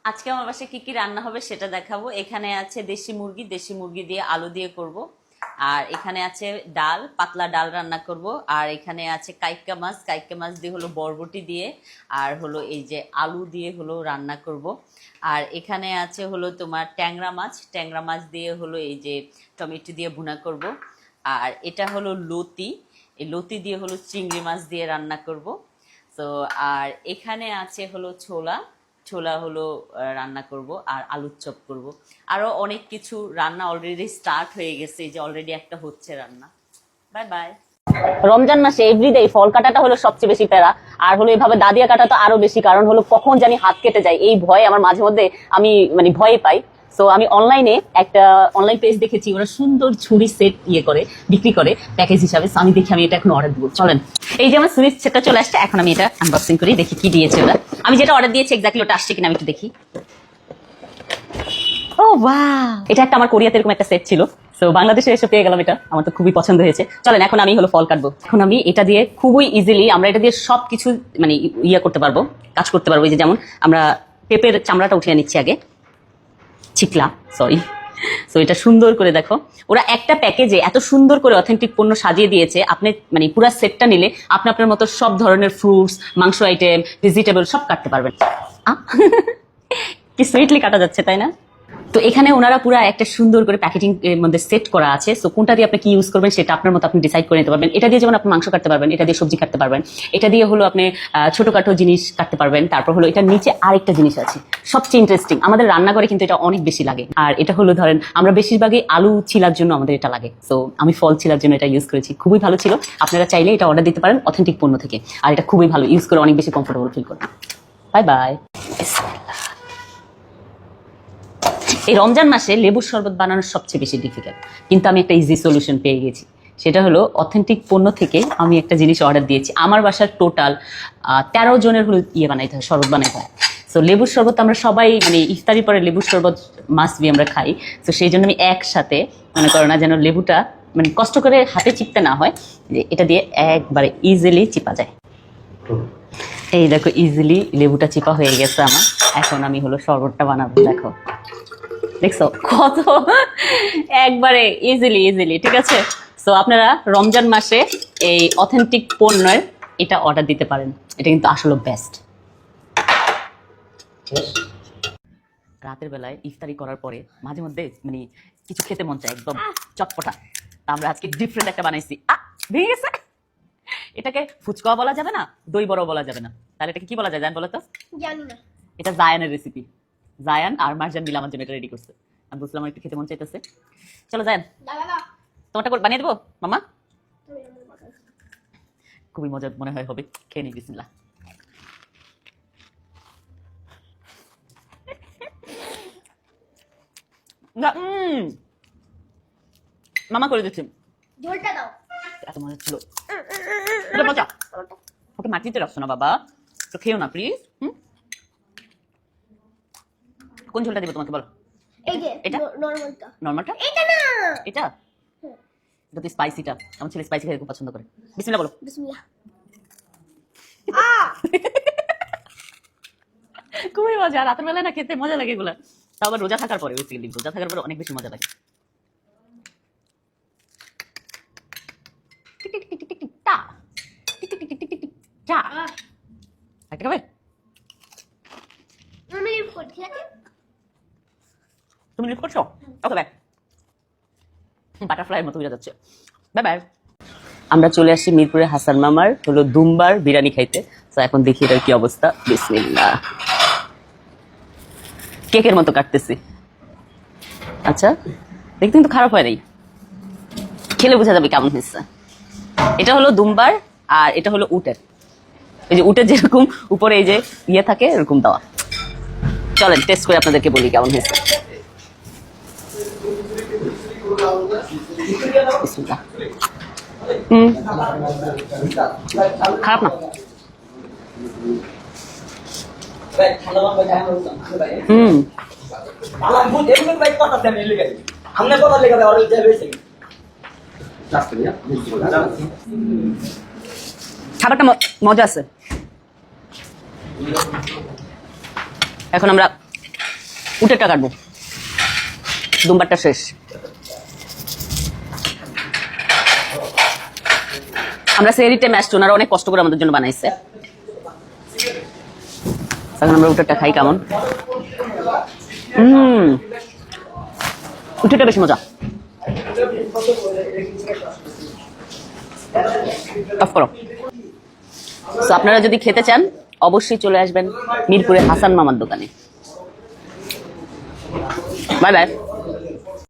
আজকে আমার বাসায় কি কি রান্না হবে সেটা দেখাবো। এখানে আছে দেশি মুরগি দিয়ে আলু দিয়ে করব। আর এখানে আছে ডাল, পাতলা ডাল রান্না করব। আর এখানে আছে কাইক্কা মাছ দিয়ে হলো বরবটি দিয়ে আর হলো এই যে আলু দিয়ে হলো রান্না করব। আর এখানে আছে হলো তোমার ট্যাংরা মাছ দিয়ে হলো এই যে টমেটো দিয়ে ভুনা করব। আর এটা হলো লতি, এই লতি দিয়ে হলো চিংড়ি মাছ দিয়ে রান্না করব। তো আর এখানে আছে হলো ছোলা হলো রান্না করব আর আলুর চপ করব। আরো অনেক কিছু রান্না অলরেডি স্টার্ট হয়ে গেছে, এই যে অলরেডি একটা হচ্ছে রান্না। Bye bye. রমজান মাসে এভরিডে ফল কাটাটা হলো সবচেয়ে বেশি প্যারা, আর হলো এভাবে দাদিয়া কাটা তো আরো বেশি, কারণ হলো কখন জানি হাত কেটে যায় এই ভয় আমার মাঝে মধ্যে, আমি মানে ভয় পাই। সো আমি অনলাইনে একটা অনলাইন পেজ দেখেছি, ওরা সুন্দর ছুরি সেট করে বিক্রি করে প্যাকেজ হিসাবে। আমি দেখি আমি এটা এখন অর্ডার দিব। চলেন, এই যে আমার ছুরি সেটটা চলে আসছে, এখন আমি এটা আনবক্সিং করি, দেখি কি দিয়েছে ওরা। আমি যেটা অর্ডার দিয়েছি এক্স্যাক্টলি ওটা আসছে কিনা আমি একটু দেখি। ও ওয়াও, এটা একটা আমার কোরিয়াতে এরকম একটা সেট ছিল, তো বাংলাদেশে এসে পেয়ে গেলাম। এটা আমার তো খুবই পছন্দ হয়েছে। চলেন এখন আমি হলো ফল কাটবো। এখন আমি এটা দিয়ে খুবই ইজিলি আমরা এটা দিয়ে সবকিছু মানে করতে পারবো, কাজ করতে পারবো। এই যে যেমন আমরা পেঁপের চামড়াটা উঠিয়ে নিচ্ছি আগে, ছিকলা সরি। সো এটা সুন্দর করে দেখো, ওরা একটা প্যাকেজে এত সুন্দর করে অথেন্টিক পণ্য সাজিয়ে দিয়েছে। আপনি মানে পুরো সেটটা নিলে আপনি আপনার মতো সব ধরনের ফ্রুটস, মাংস আইটেম, ভেজিটেবল সব কাটতে পারবেন। কি সুইটলি কাটা যাচ্ছে তাই না? তো এখানে ওনারা পুরো একটা সুন্দর করে প্যাকেজিং এর মধ্যে সেট করা আছে। সো কোনটা দিয়ে আপনি কি ইউজ করবেন সেটা আপনার মতো আপনি ডিসাইড করে নিতে পারবেন। এটা দিয়ে যেমন আপনি মাংস কাটতে পারবেন, এটা দিয়ে সবজি কাটতে পারবেন, এটা দিয়ে হলো আপনি ছোটখাটো জিনিস কাটতে পারবেন। তারপর হলো এটা নিচে আরেকটা জিনিস আছে সবচেয়ে ইন্টারেস্টিং, আমাদের রান্নাঘরে কিন্তু এটা অনেক বেশি লাগে। আর এটা হলো ধরেন আমরা বেশিরভাগই আলু ছিলার জন্য আমাদের এটা লাগে, সো আমি ফল ছিলার জন্য এটা ইউজ করেছি, খুবই ভালো ছিল। আপনারা চাইলে এটা অর্ডার দিতে পারেন অথেন্টিক পণ্য থেকে। আর এটা খুবই ভালো, ইউজ করে অনেক বেশি কমফোর্টেবল ফিল করেন। Bye bye. এই রমজান মাসে লেবুর শরবত বানানো সবচেয়ে বেশি ডিফিকাল্ট, কিন্তু আমি একটা ইজি সলিউশন পেয়ে গেছি। সেটা হলো অথেন্টিক পণ্য থেকে আমি একটা জিনিস অর্ডার দিয়েছি। আমার বাসার টোটাল 13 জনের হলো বানাইতে হয়, শরবত বানাইতে হয়। সো লেবুর শরবত আমরা সবাই মানে ইফতারি পরে লেবুর শরবত মাস্ট বি আমরা খাই। তো সেই জন্য আমি একসাথে মনে করো না যেন লেবুটা মানে কষ্ট করে হাতে চিপতে না হয়, যে এটা দিয়ে একবারে ইজিলি চিপা যায়। এই দেখো ইজিলি লেবুটা চিপা হয়ে গেছে আমার। এখন আমি হলো শরবতটা বানাবো। দেখো দেখছো কত একবারে ইজিলি, ঠিক আছে? সো আপনারা রমজান মাসে এই অথেন্টিক পণ্যের এটা অর্ডার দিতে পারেন, এটা কিন্তু আসলে বেস্ট। রাতের বেলায় ইফতারি করার পরে মাঝে মধ্যে মানে কিছু খেতে মন চায়, একদম চটপটা। তা আমরা আজকে ডিফারেন্ট একটা বানাইছি। ভেঙে গেছে। এটাকে ফুচকা বলা যাবে না, দই বড় বলা যাবে না, তাহলে এটাকে কি বলা যায় জান বলো তো? জানি না। এটা জায়ানের রেসিপি। জায়ান আর মার্জান মিলে আমার জন্য এটা রেডি করছে। আমি বুঝলাম আমার একটু খেতে মন চাইতেছে। চলো জায়ান, তোমারটা বানিয়ে দেবো মামা। খুবই মজা মনে হয় হবে, খেয়ে নিই। বিসমিল্লাহ। মামা করে দিচ্ছি। ঝোলটা দাও। এত মজা ছিল, মজা। ওকে মাটিতে রাখছো না বাবা, তো খেও না প্লিজ। কোন ঝোলটা দিব তোমাকে বলো? এই যে এটা নরমালটা। এটা না, এটা তো স্পাইসিটা। আমার ছেলে স্পাইসি খেতে খুব পছন্দ করে। বিসমিল্লাহ বলো। বিসমিল্লাহ। খুবই মজা, রাতের বেলা না খেতে মজা লাগে এগুলা। তাও আবার রোজা থাকার পরে, রোজা থাকার পরে অনেক বেশি মজা লাগে। তুমি লিভ করছো? Okay bye. বাটারফ্লাইয়ের মতো উড়ে যাচ্ছে। Bye bye. আমরা চলে আসি মিরপুরের হাসান মামার হলো দুম্বার বিরিয়ানি খাইতে। তো এখন দেখি এটার কি অবস্থা। বিসমিল্লাহ। কেকের মতো কাটতেছি। আচ্ছা দেখতে কিন্তু খারাপ হয় নাই, খেলে বোঝা যাবে কেমন হয়েছে। এটা হলো দুম্বার আর এটা হলো উটের। এই যে উটের যেরকম উপরে এই যে থাকে এরকম দেওয়া। চলেন টেস্ট করে আপনাদেরকে বলি কেমন হয়েছে। খারাপ না। খাবারটা মজা আছে। এখন আমরা উটেরটা কাটবো, দুম্বারটা শেষ। আমরা সেহরির টাইমে আসছি, ওনারা অনেক কষ্ট করে আমাদের জন্য বানাইছে। এখন আমরা উটেরটা খাই কেমন। উটেরটা বেশ মজা। অফ করো। তো আপনারা যদি খেতে চান অবশ্যই চলে আসবেন মিরপুরে হাসান মামার দোকানে। Bye bye.